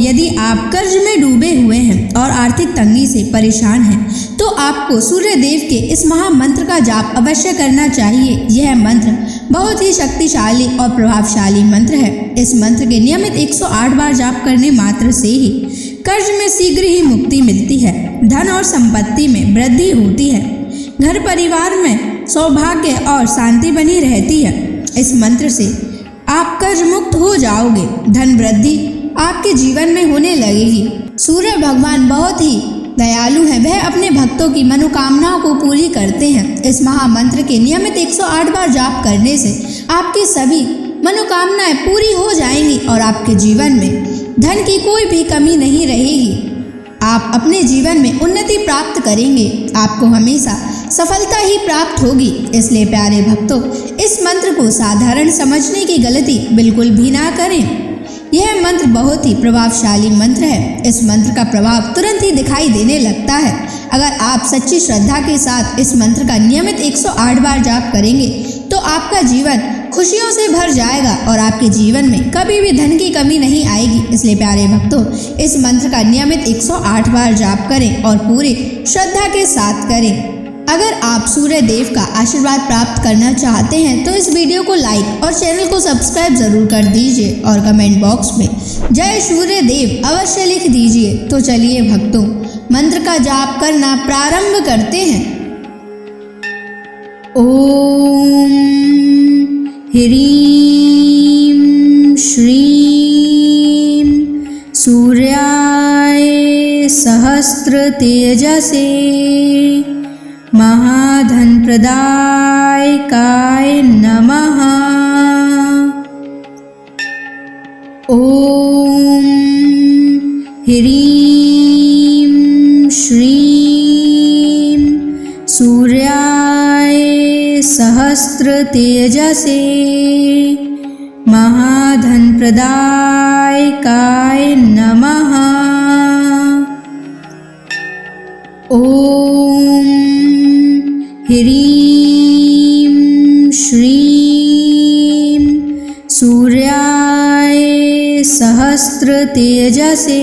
यदि आप कर्ज में डूबे हुए हैं और आर्थिक तंगी से परेशान हैं तो आपको सूर्य देव के इस महामंत्र का जाप अवश्य करना चाहिए। यह मंत्र बहुत ही शक्तिशाली और प्रभावशाली मंत्र है। इस मंत्र के नियमित 108 बार जाप करने मात्र से ही कर्ज में शीघ्र ही मुक्ति मिलती है, धन और संपत्ति में वृद्धि होती है, घर परिवार में सौभाग्य और शांति बनी रहती है। इस मंत्र से आप कर्ज मुक्त हो जाओगे, धन वृद्धि आपके जीवन में होने लगेगी। सूर्य भगवान बहुत ही दयालु हैं, वह अपने भक्तों की मनोकामनाओं को पूरी करते हैं। इस महामंत्र के नियमित 108 बार जाप करने से आपकी सभी मनोकामनाएं पूरी हो जाएंगी और आपके जीवन में धन की कोई भी कमी नहीं रहेगी। आप अपने जीवन में उन्नति प्राप्त करेंगे, आपको हमेशा सफलता ही प्राप्त होगी। इसलिए प्यारे भक्तों, इस मंत्र को साधारण समझने की गलती बिल्कुल भी ना करें। यह मंत्र बहुत ही प्रभावशाली मंत्र है। इस मंत्र का प्रभाव तुरंत ही दिखाई देने लगता है। अगर आप सच्ची श्रद्धा के साथ इस मंत्र का नियमित 108 बार जाप करेंगे तो आपका जीवन खुशियों से भर जाएगा और आपके जीवन में कभी भी धन की कमी नहीं आएगी। इसलिए प्यारे भक्तों, इस मंत्र का नियमित 108 बार जाप करें और पूरी श्रद्धा के साथ करें। अगर आप सूर्य देव का आशीर्वाद प्राप्त करना चाहते हैं तो इस वीडियो को लाइक और चैनल को सब्सक्राइब जरूर कर दीजिए और कमेंट बॉक्स में जय सूर्य देव अवश्य लिख दीजिए। तो चलिए भक्तों, मंत्र का जाप करना प्रारंभ करते हैं। ओम ह्रीं श्रीं सूर्याय सहस्र तेजसे महाधन प्रदायकाय नमः। ओम ह्रीं श्रीं सूर्याय सहस्र तेजसे महाधन प्रदायकाय नमः। ओम ह्रीं श्रीं सूर्याय सहस्र तेजसे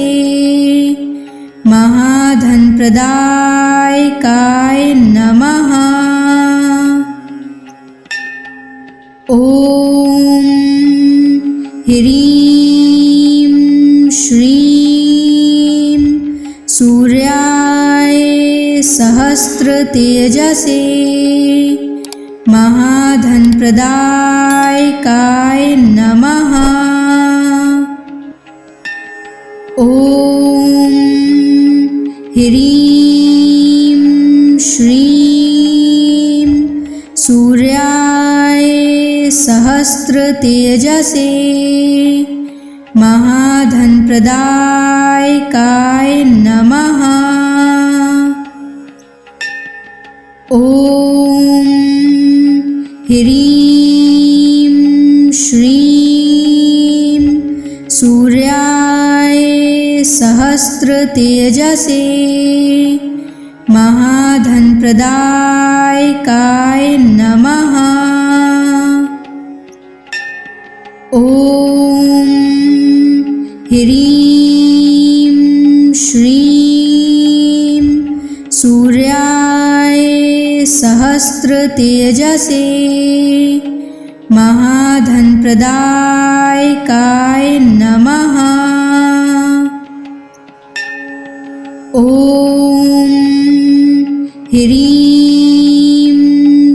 महाधन प्रदायकाय नमः। ओम ह्रीं श्रीं सूर्याय सहस्र तेजसे महाधन प्रदायकाय नमः। ओम ह्रीं श्रीं सूर्याय सहस्र तेजसे महाधन प्रदायकाय नमः। ओम ह्रीं श्रीं सूर्याय सहस्र तेजसे महाधन प्रदायकाय नमः। ओम ह्रीं श्रीं सूर्याय सहस्र तेजसे महाधन प्रदायकाय नमः। ओम ह्रीं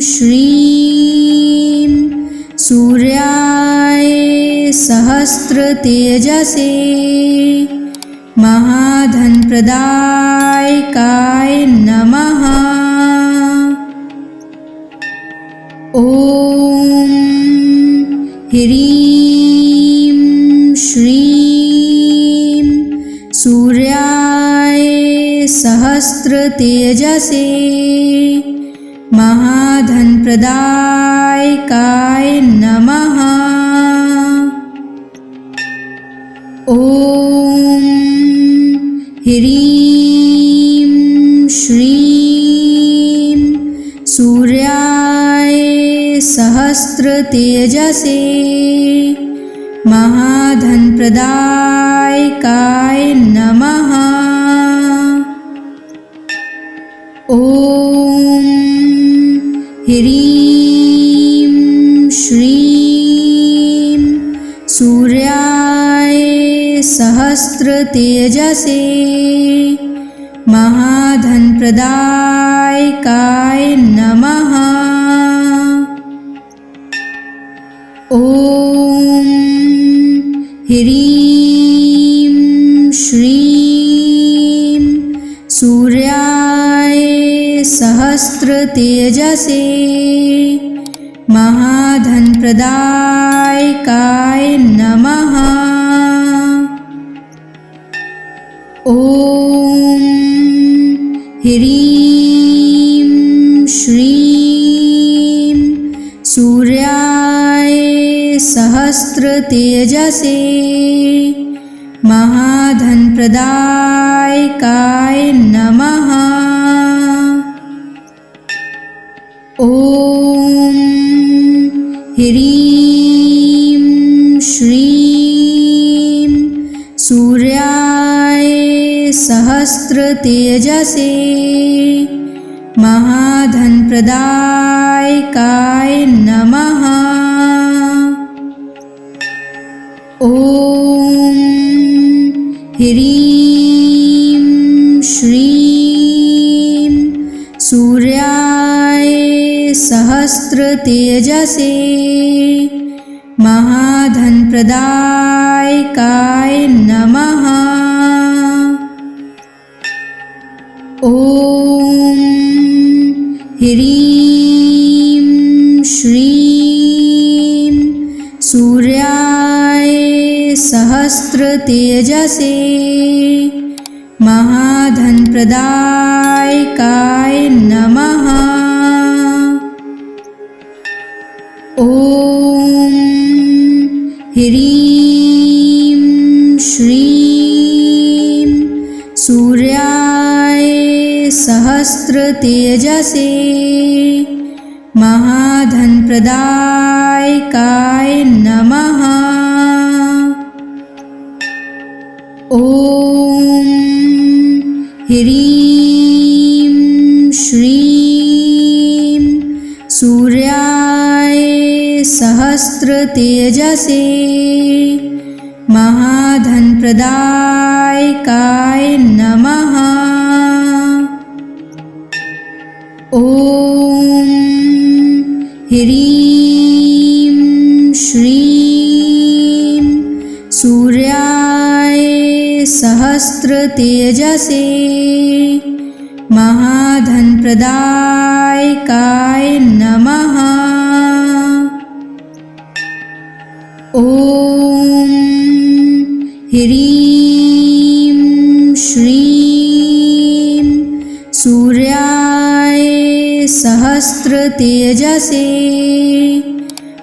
श्रीं सूर्याय सहस्र तेजसे महाधन प्रदायकाय नमः। ओम ह्रीं श्रीं सूर्याय सहस्र तेजसे महाधन प्रदायकाय नमः। ओम ह्रीं श्रीं सूर्याय सहस्र तेजसे महाधनप्रदायकाय नमः। ॐ ह्रीं श्रीं सूर्याय सहस्रतेजसे महाधनप्रदायकाय नमः। ॐ ह्रीं श्रीं सूर्याय सहस्रतेजसे महाधनप्रदायकाय नमः। ॐ ह्रीं श्रीं सूर्याय सहस्रतेजसे महाधनप्रदायकाय नमः। ॐ ह्रीं श्रीं सूर्याय सहस्रतेजसे महाधनप्रदायकाय नमः। ॐ ह्रीं श्रीं सूर्याय सहस्रतेजसे महाधनप्रदायकाय नमः। ॐ ह्रीं श्रीं सूर्याय सहस्रतेजसे महाधनप्रदायकाय नमः। ॐ ह्रीं श्रीं सूर्याय सहस्रतेजसे महाधनप्रदायकाय नमः। ॐ ह्रीं श्रीं सूर्याय सहस्रतेजसे महाधनप्रदायकाय नमः। ॐ ह्रीं श्रीं सूर्याय सहस्रतेजसे महाधनप्रदायकाय नमः। ॐ ह्रीं श्रीं सूर्याय सहस्रतेजसे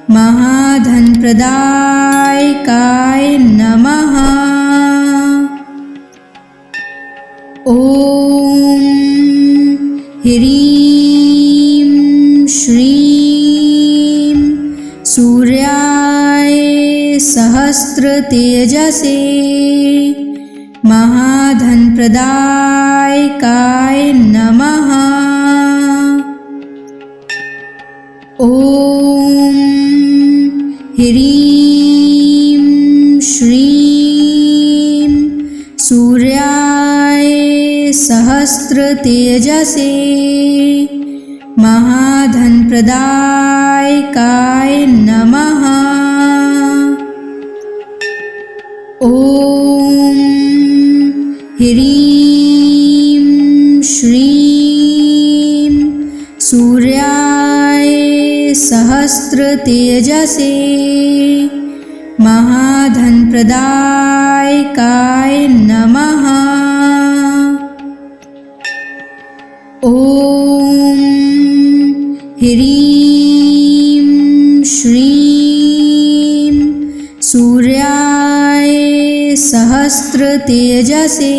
महाधनप्रदायकाय नमः। ॐ ह्रीं श्रीं सूर्याय सहस्रतेजसे महाधनप्रदायकाय नमः। ॐ ह्रीं श्रीं सूर्याय सहस्रतेजसे महाधनप्रदायकाय नमः। ॐ ह्रीं श्रीं सूर्याय सहस्रतेजसे महाधनप्रदायकाय नमः। ॐ ह्रीं श्रीं सूर्याय सहस्रतेजसे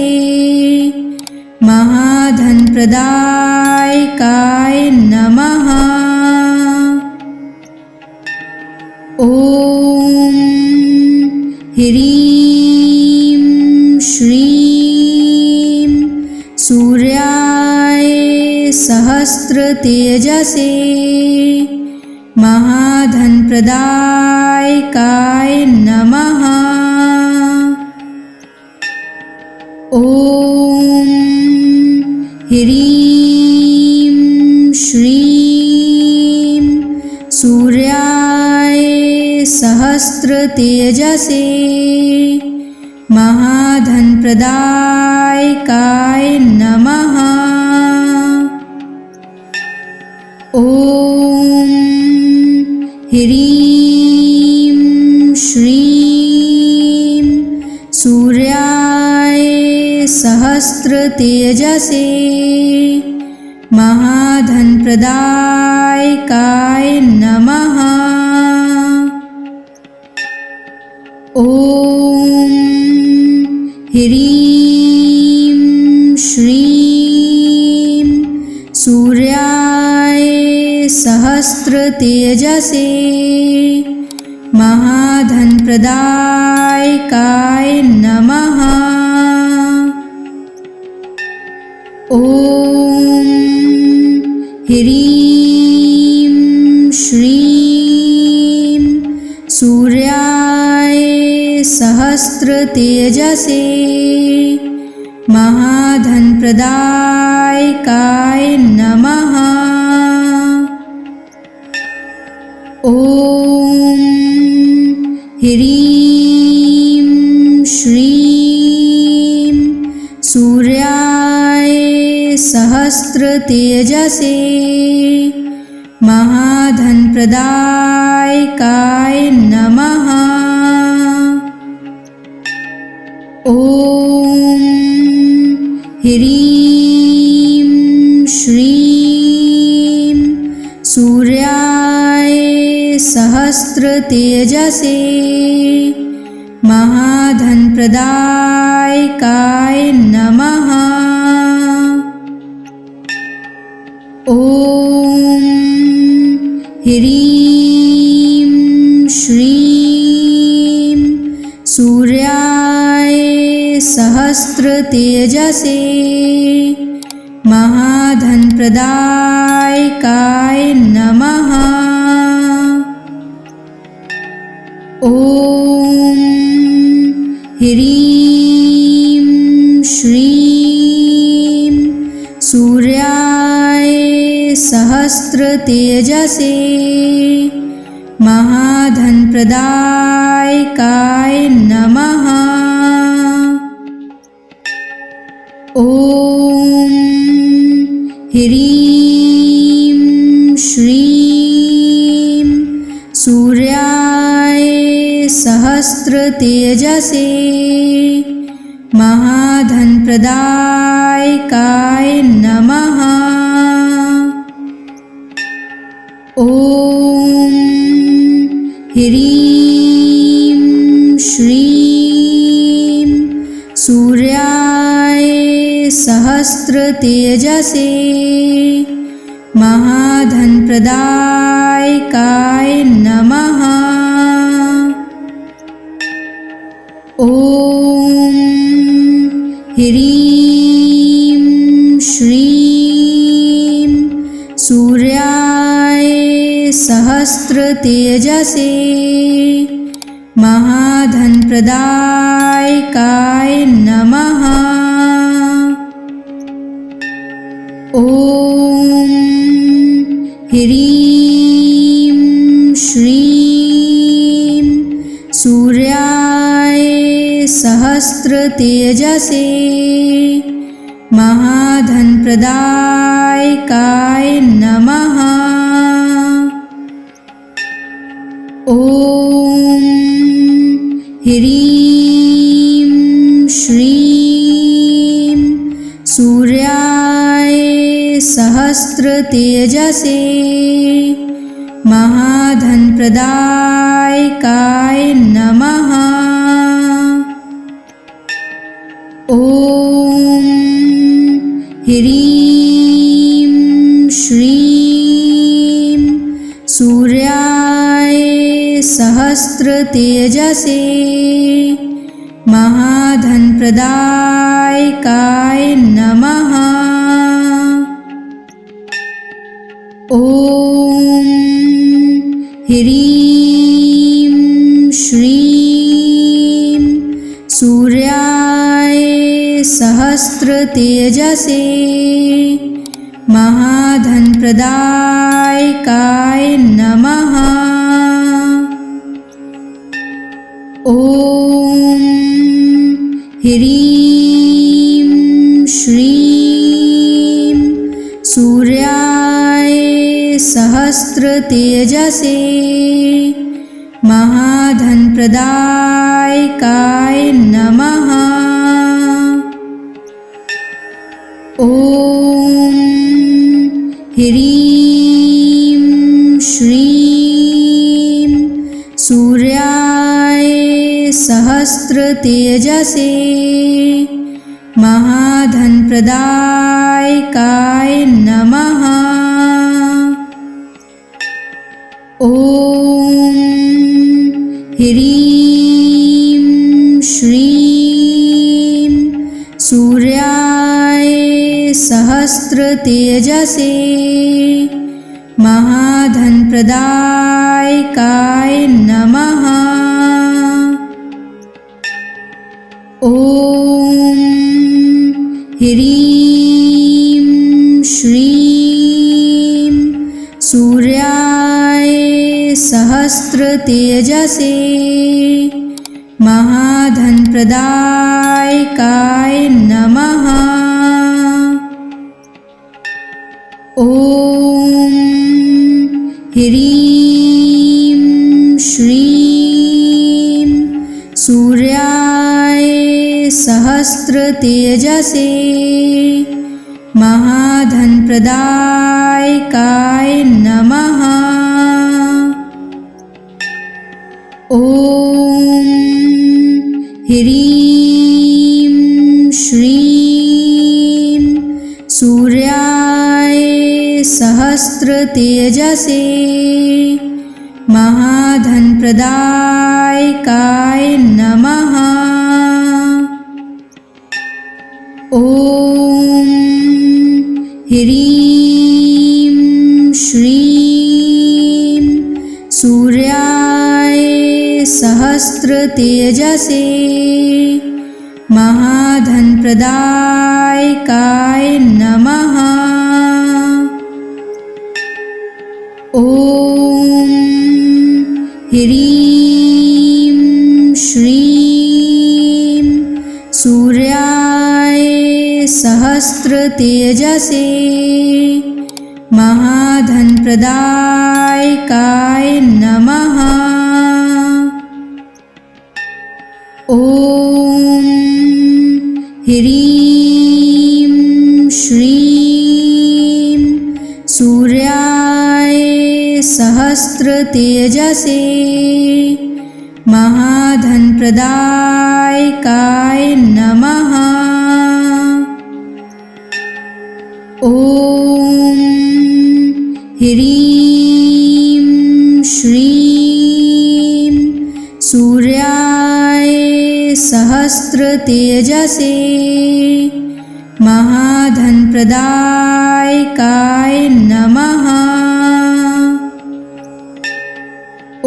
महाधनप्रदायकाय नमः। ॐ ह्रीं श्रीं सूर्याय सहस्रतेजसे महाधनप्रदायकाय नमः। ॐ ह्रीं श्रीं सूर्याय सहस्रतेजसे महाधनप्रदायकाय नमः। ॐ ह्रीं श्रीं सूर्याय सहस्रतेजसे महाधनप्रदायकाय नमः। ॐ ह्रीं श्रीं सूर्याय सहस्रतेजसे महाधनप्रदायकाय नमः। ॐ ह्रीं श्रीं सूर्याय सहस्रतेजसे महाधनप्रदायकाय नमः। ॐ ह्रीं श्रीं सूर्याय सहस्रतेजसे महाधनप्रदायकाय नमः। ॐ ह्रीं श्रीं सूर्याय सहस्रतेजसे महाधनप्रदायकाय नमः। ॐ ह्रीं श्रीं सूर्याय सहस्रतेजसे महाधनप्रदायकाय नमः। ॐ ह्रीं श्रीं सूर्याय सहस्रतेजसे महाधनप्रदायकाय नमः। ॐ ह्रीं श्रीं सूर्याय सहस्रतेजसे महाधनप्रदायकाय नमः। ॐ ह्रीं श्रीं सूर्याय सहस्रतेजसे महाधनप्रदायकाय नमः। ॐ ह्रीं श्रीं सूर्याय सहस्रतेजसे महाधनप्रदायकाय नमः। ॐ ह्रीं श्रीं सूर्याय सहस्रतेजसे महाधनप्रदायकाय नमः। ॐ ह्रीं श्रीं सूर्याय सहस्रतेजसे महाधनप्रदायकाय नमः। ॐ ह्रीं श्रीं सूर्याय सहस्रतेजसे महाधनप्रदायकाय नमः। ॐ ह्रीं श्रीं सूर्याय सहस्रतेजसे महाधनप्रदायकाय नमः। ॐ ह्रीं श्रीं सूर्याय सहस्रतेजसे महाधनप्रदायकाय नमः। ॐ ह्रीं श्रीं सूर्याय सहस्रतेजसे महाधनप्रदायकाय नमः। ॐ ह्रीं श्रीं सूर्याय सहस्रतेजसे महाधनप्रदायकाय नमः। ॐ ह्रीं श्रीं सूर्याय सहस्रतेजसे महाधनप्रदायकाय नमः। ॐ ह्रीं श्रीं सूर्याय सहस्रतेजसे महाधनप्रदायकाय नमः। ॐ ह्रीं श्रीं सूर्याय सहस्रतेजसे महाधनप्रदायकाय नमः। ॐ ह्रीं श्रीं सूर्याय सहस्रतेजसे महाधनप्रदायकाय नमः। ॐ ह्रीं श्रीं सूर्याय सहस्रतेजसे महाधनप्रदायकाय नमः। ॐ ह्रीं श्रीं सूर्याय सहस्रतेजसे महाधनप्रदायकाय नमः। ॐ ह्रीं श्रीं सूर्याय सहस्रतेजसे महाधनप्रदायकाय नमः। ॐ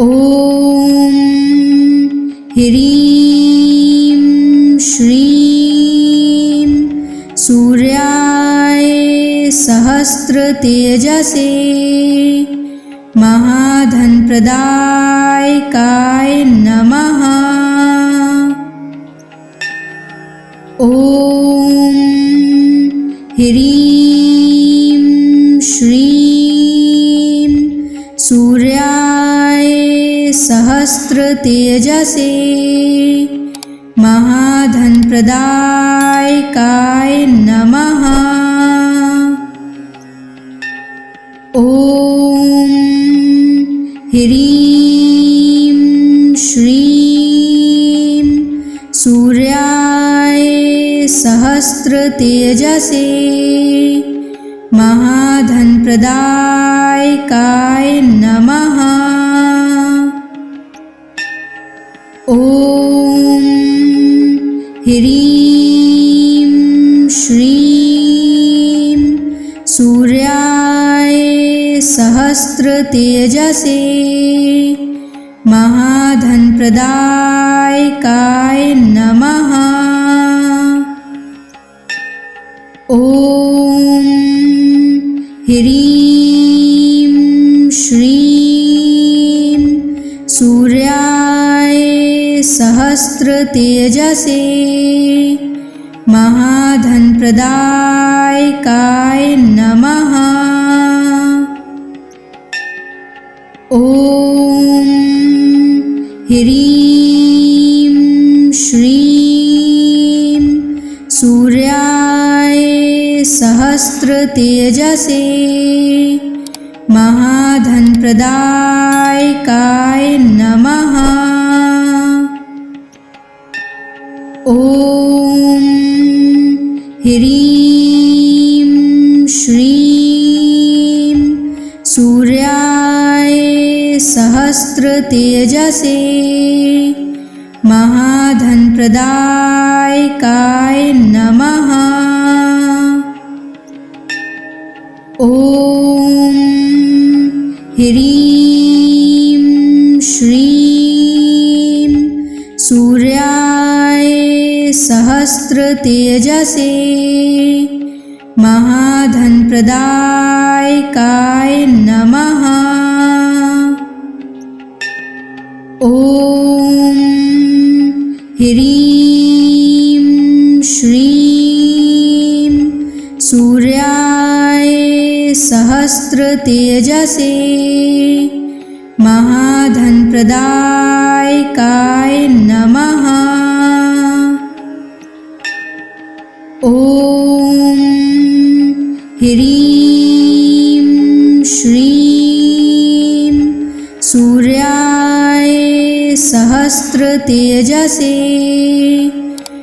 ह्रीं श्रीं सूर्याय सहस्रतेजसे महाधनप्रदायकाय नमः। ॐ ह्रीं श्रीं सूर्याय सहस्रतेजसे महाधनप्रदायकाय नमः। ॐ ह्रीं श्रीं सूर्याय सहस्रतेजसे महाधनप्रदायकाय नमः। सहस्त्र तेजसे महाधन प्रदायकाय नमः। ओम ह्रीं श्रीं सूर्याय सहस्त्र तेजसे महाधन प्रदायकाय नमः। ओम ह्रीं श्रीं सूर्याय सहस्त्र तेजसे महाधन प्रदायकाय नमः। ओम ह्रीं श्रीं सूर्याय सहस्त्र तेजसे महाधन प्रदायकाय नमः। ओम ह्रीं श्रीं सूर्याय सहस्त्र तेजसे महाधन प्रदायकाय नमः। ओम ह्रीं श्रीं सूर्याय सहस्त्र तेजसे महाधन प्रदायकाय नमः। ओम ह्रीं श्रीं सूर्याय सहस्त्र तेजसे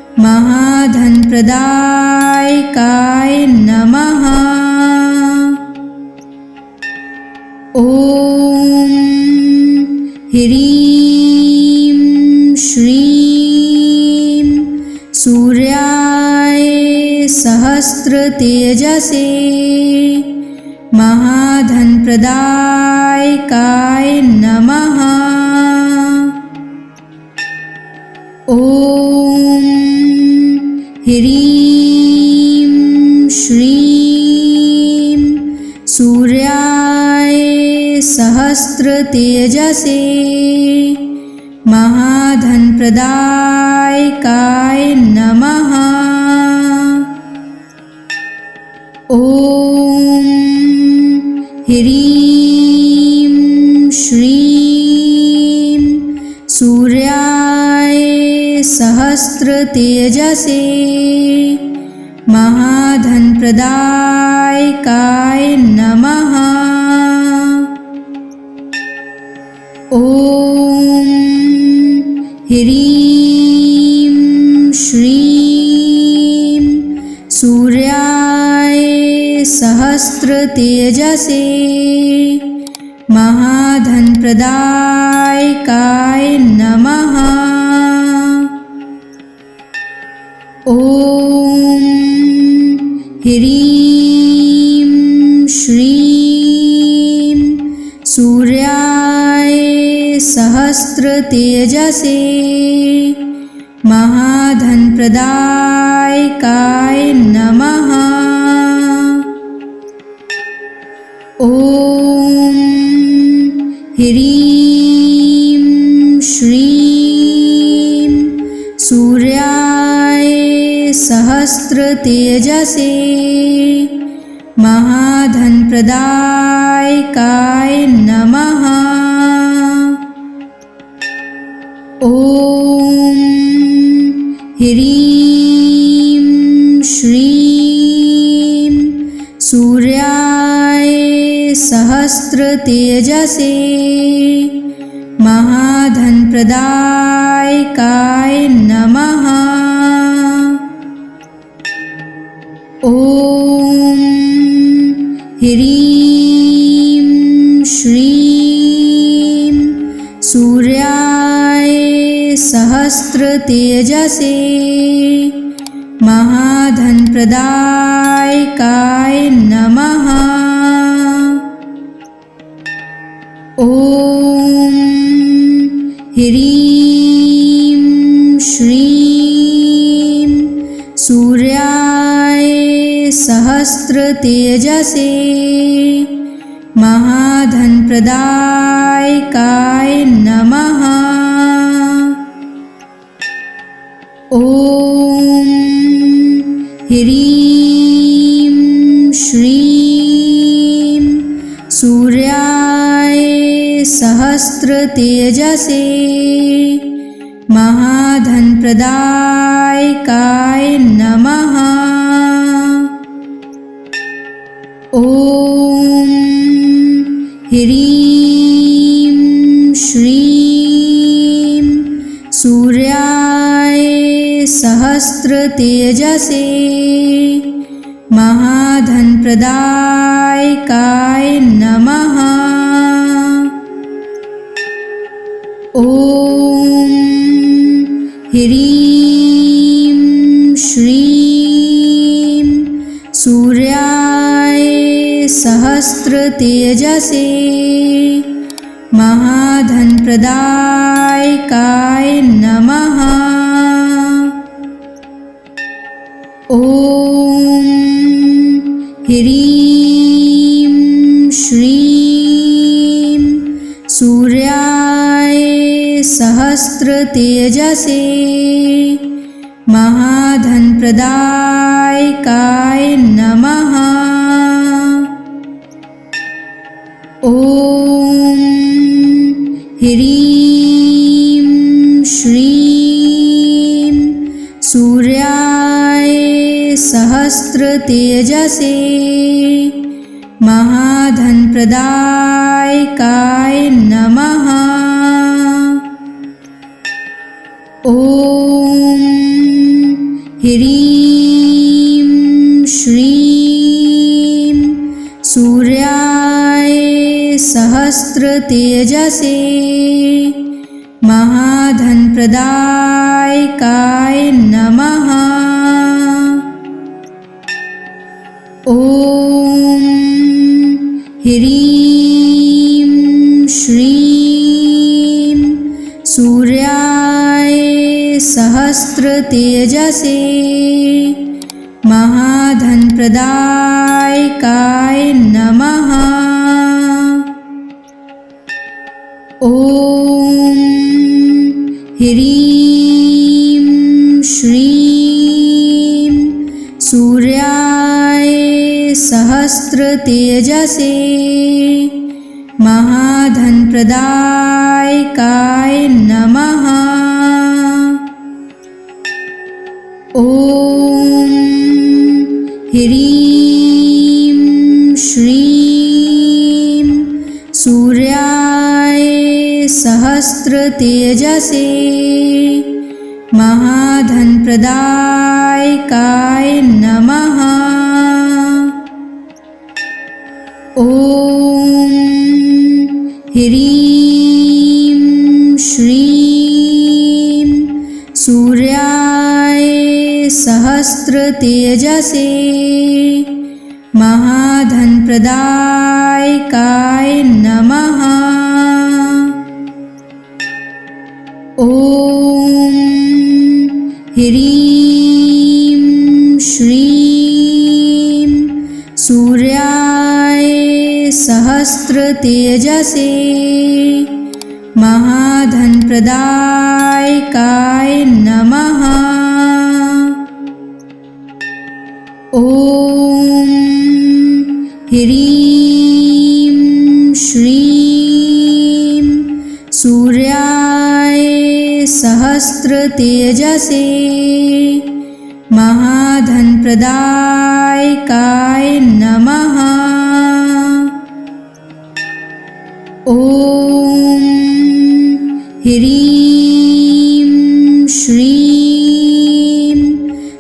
महाधन प्रदायकाय नमः। ओम ह्रीं श्रीं सूर्याय सहस्त्र तेजसे महाधन प्रदायकाय नमः। ओम ह्रीं श्रीं सूर्याय सहस्त्र तेजसे महाधन प्रदायकाय नमः। ओम ह्रीं श्रीं सूर्याय सहस्त्र तेजसे महाधन प्रदायकाय नमः। ओम ह्रीं श्रीं सूर्याय सहस्त्र तेजसे महाधन प्रदायकाय नमः। ओम ह्रीं श्रीं सूर्याय सहस्त्र तेजसे महाधन प्रदायकाय नमः। ओम ह्रीं श्रीं सूर्याय सहस्त्र तेजसे महाधन प्रदायकाय नमः। ओम ह्रीं श्रीं सूर्याय सहस्त्र तेजसे महाधन प्रदायकाय नमः। ओम ह्रीं श्रीं सूर्याय सहस्त्र तेजसे महाधन प्रदायकाय नमः। ॐ ह्रीं श्रीं सूर्याय सहस्रतेजसे महाधनप्रदायकाय नमः। ॐ ह्रीं श्रीं सूर्याय सहस्रतेजसे महाधनप्रदायकाय नमः। ॐ ह्रीं श्रीं सूर्याय सहस्रतेजसे महाधनप्रदायकाय नमः। ॐ ह्रीं श्रीं सूर्याय सहस्रतेजसे महाधनप्रदायकाय नमः। ॐ ह्रीं श्रीं सूर्याय सहस्रतेजसे महाधनप्रदायकाय नमः। ॐ ह्रीं श्रीं सूर्याय सहस्रतेजसे महाधनप्रदायकाय नमः। ॐ ह्रीं श्रीं सूर्याय सहस्रतेजसे महाधनप्रदायकाय नमः। ॐ ह्रीं श्रीं सूर्याय सहस्रतेजसे महाधनप्रदायकाय नमः। ॐ ह्रीं श्रीं सूर्याय सहस्रतेजसे महाधनप्रदायकाय नमः। ॐ ह्रीं श्रीं सूर्याय सहस्रतेजसे महाधनप्रदायकाय नमः। ॐ ह्रीं श्रीं सूर्याय सहस्रतेजसे महाधनप्रदायकाय नमः। ॐ ह्रीं श्रीं सूर्याय सहस्रतेजसे महाधनप्रदायकाय नमः। ॐ ह्रीं श्रीं सूर्याय सहस्रतेजसे महाधनप्रदायकाय नमः। ॐ ह्रीं श्रीं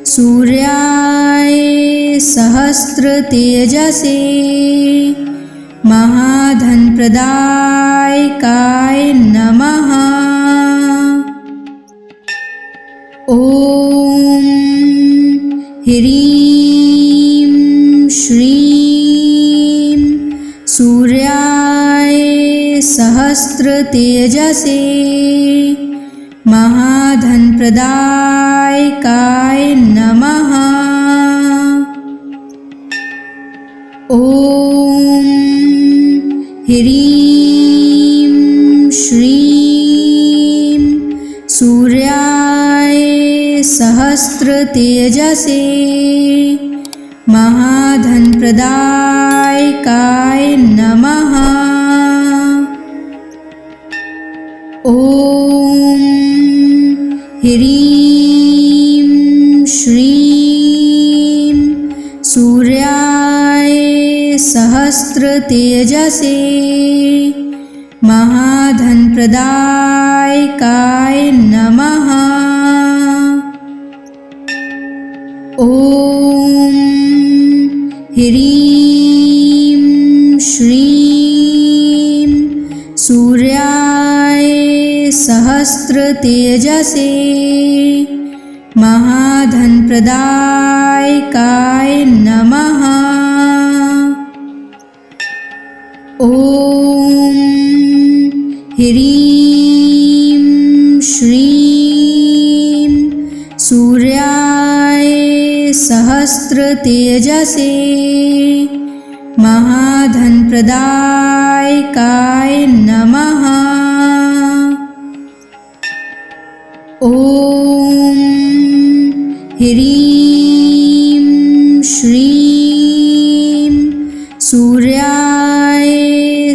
सूर्याय सहस्रतेजसे महाधनप्रदायकाय नमः। ॐ ह्रीं श्रीं सूर्याय सहस्रतेजसे महाधनप्रदायकाय नमः। ॐ ह्रीं श्रीं सूर्याय सहस्रतेजसे महाधनप्रदायकाय नमः। ॐ ह्रीं श्रीं सूर्याय सहस्रतेजसे महाधनप्रदायकाय नमः। ॐ ह्रीं श्रीं सूर्याय सहस्रतेजसे महाधनप्रदायकाय नमः। ॐ ह्रीं श्रीं सूर्याय सहस्रतेजसे महाधनप्रदायकाय नमः। ॐ ह्रीं श्रीं सूर्याय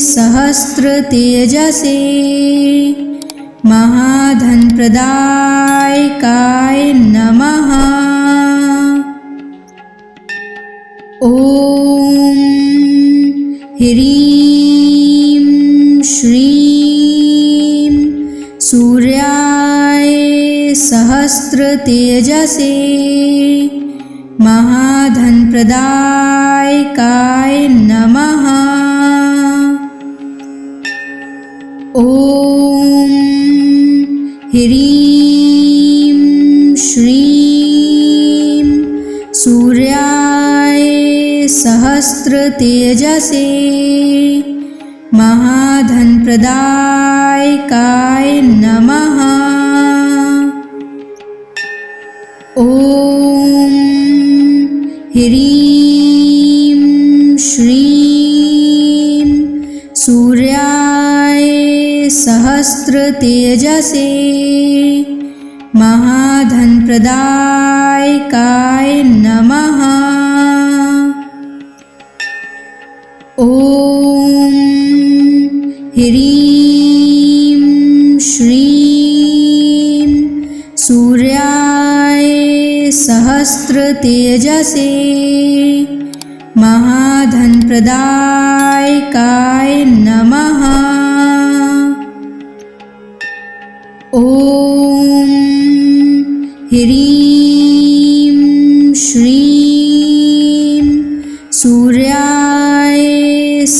सहस्रतेजसे महाधनप्रदायकाय नमः। ॐ ह्रीं श्रीं सूर्याय सहस्रतेजसे महाधनप्रदायकाय नमः। ॐ ह्रीं श्रीं सूर्याय सहस्रतेजसे महाधनप्रदायकाय नमः। ॐ ह्रीं श्रीं सूर्याय सहस्रतेजसे महाधनप्रदायकाय नमः। ॐ ह्रीं श्रीं सूर्याय सहस्रतेजसे महाधनप्रदायकाय नमः। ॐ ह्रीं श्रीं सूर्याय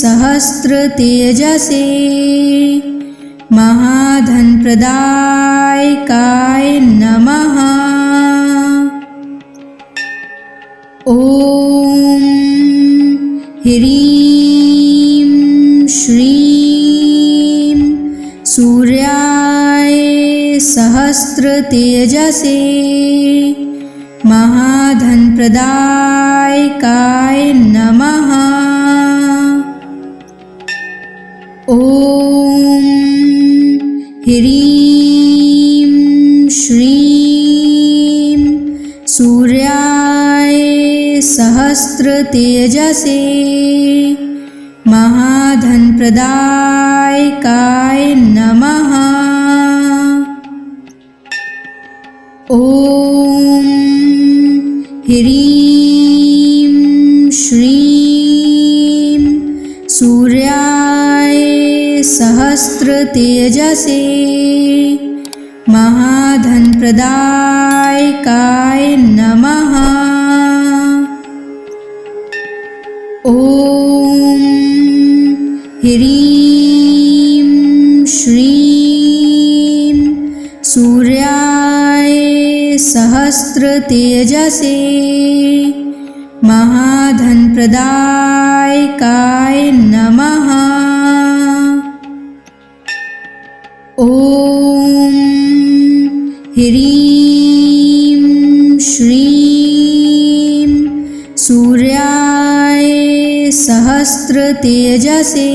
सहस्रतेजसे महाधनप्रदायकाय नमः। ॐ ह्रीं श्रीं सूर्याय सहस्रतेजसे महाधनप्रदायकाय नमः। ॐ ह्रीं श्रीं सूर्याय सहस्रतेजसे महाधनप्रदायकाय नमः। ॐ ह्रीं श्रीं सूर्याय सहस्रतेजसे महाधनप्रदायकाय नमः। ॐ ह्रीं श्रीं सूर्याय सहस्रतेजसे महाधनप्रदायकाय नमः। ॐ ह्रीं श्रीं सूर्याय सहस्रतेजसे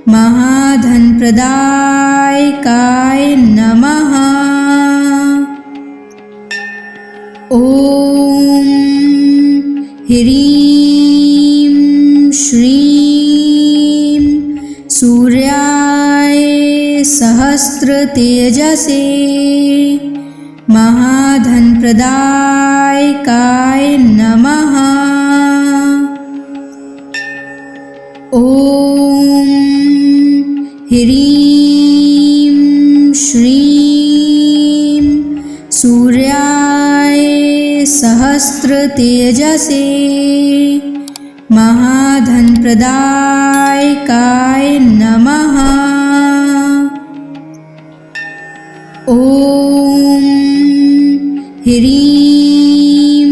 महाधनप्रदायकाय नमः। ॐ ह्रीं श्रीं सूर्याय सहस्रतेजसे महाधनप्रदायकाय नमः। ॐ ह्रीं श्रीं सूर्याय सहस्रतेजसे महाधनप्रदायकाय नमः। ॐ ह्रीं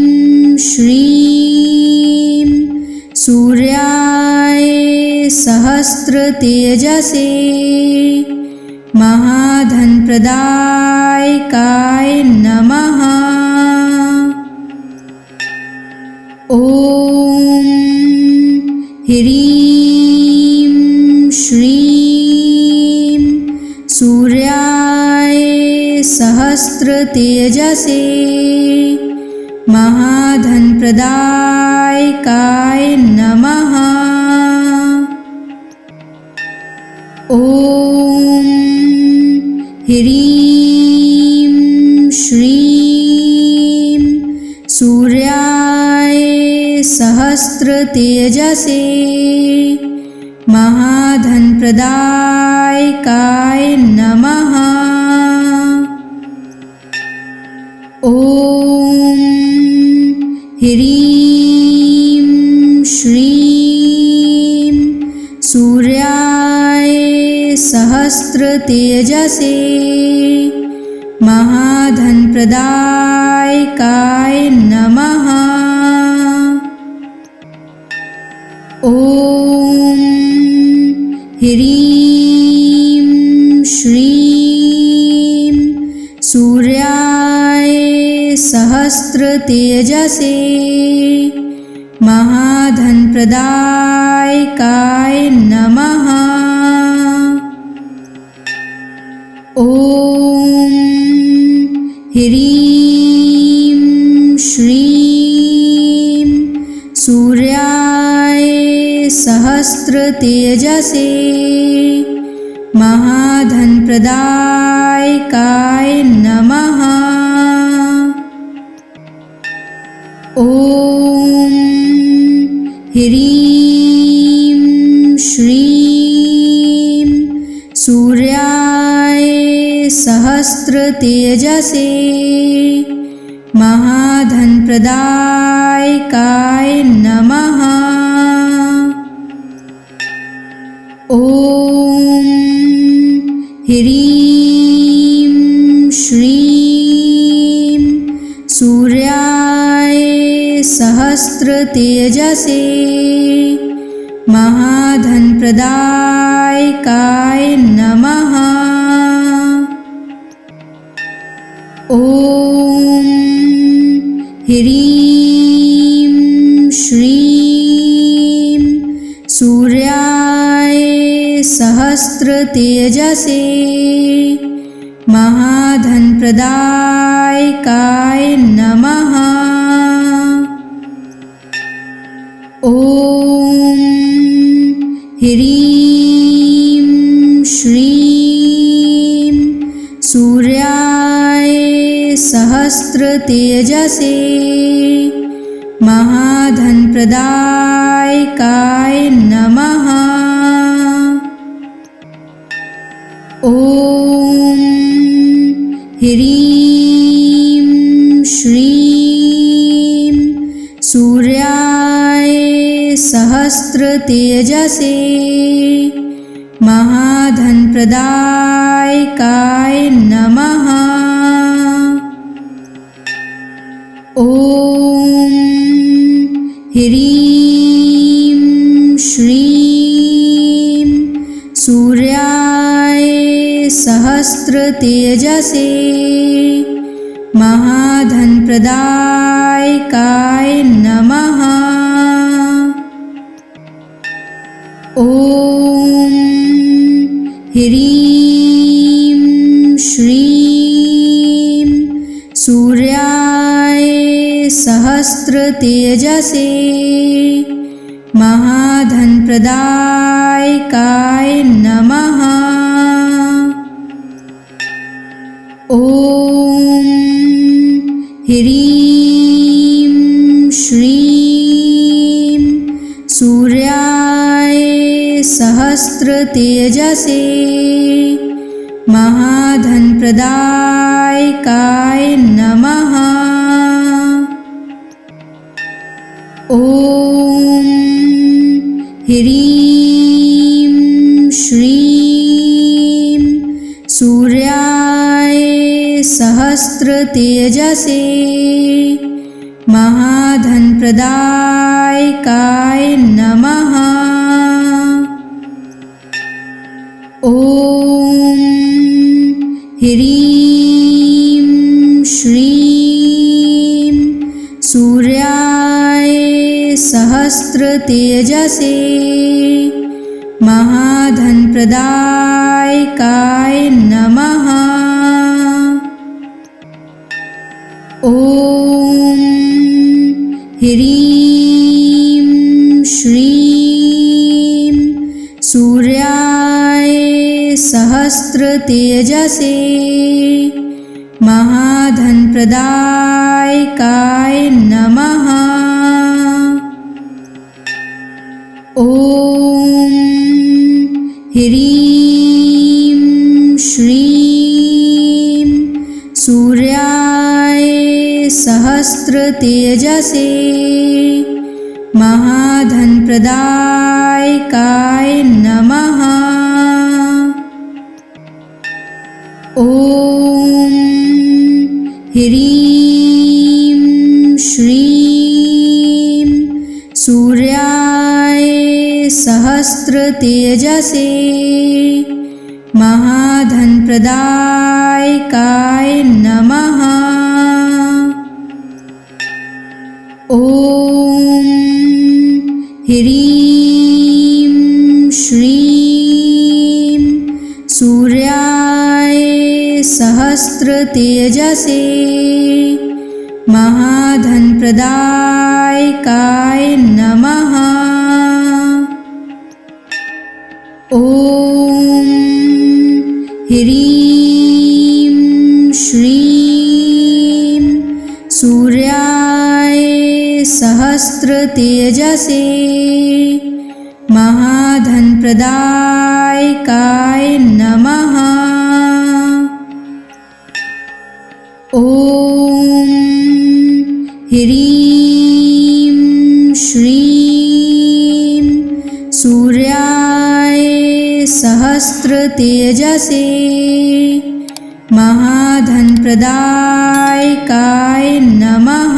श्रीं सूर्याय सहस्रतेजसे महाधनप्रदायकाय नमः। ॐ ह्रीं श्रीं सूर्याय सहस्रतेजसे महाधनप्रदायकाय नमः। ॐ ह्रीं श्रीं सूर्याय सहस्रतेजसे महाधनप्रदायकाय नमः। ॐ ह्रीं श्रीं सूर्याय सहस्रतेजसे महाधनप्रदायकाय नमः। ॐ ह्रीं श्रीं सूर्याय सहस्रतेजसे महाधनप्रदायकाय नमः। ॐ ह्रीं श्रीं सूर्याय सहस्रतेजसे महाधनप्रदायकाय नमः। ॐ ह्रीं श्रीं सूर्याय सहस्रतेजसे महाधनप्रदायकाय नमः। ॐ ह्रीं श्रीं सूर्याय सहस्रतेजसे महाधनप्रदायकाय नमः। ॐ ह्रीं श्रीं सूर्याय सहस्रतेजसे महाधनप्रदायकाय नमः। ॐ ह्रीं श्रीं सूर्याय सहस्रतेजसे महाधनप्रदायकाय नमः। ॐ ह्रीं श्रीं सूर्याय सहस्रतेजसे महाधनप्रदायकाय नमः। ॐ ह्रीं श्रीं सूर्याय सहस्त्र तेजसे महाधनप्रदायकाय नमः। ॐ ह्रीं श्रीं सूर्याय सहस्त्र तेजसे महाधनप्रदायकाय नमः। ॐ ह्रीं श्रीं सूर्याय सहस्त्र तेजसे महाधनप्रदायकाय नमः। ॐ ह्रीं श्रीं सूर्याय सहस्त्र तेजसे महाधनप्रदायकाय नमः। ॐ ह्रीं श्रीं सूर्याय सहस्त्र तेजसे महाधनप्रदायकाय नमः। ॐ ह्रीं श्रीं सूर्याय सहस्त्र तेजसे महाधनप्रदायकाय नमः। ॐ ह्रीं श्रीं सूर्याय सहस्त्र तेजसे महाधनप्रदायकाय नमः। ॐ ह्रीं श्रीं सूर्याय सहस्त्र तेजसे महाधनप्रदायकाय नमः। ॐ ह्रीं श्रीं सूर्याय सहस्त्र तेजसे महाधनप्रदायकाय नमः। ॐ ह्रीं श्रीं सूर्याय सहस्त्र तेजसे महाधनप्रदायकाय नमः। ॐ ह्रीं श्रीं सूर्याय सहस्त्र तेजसे महाधनप्रदायकाय नमः।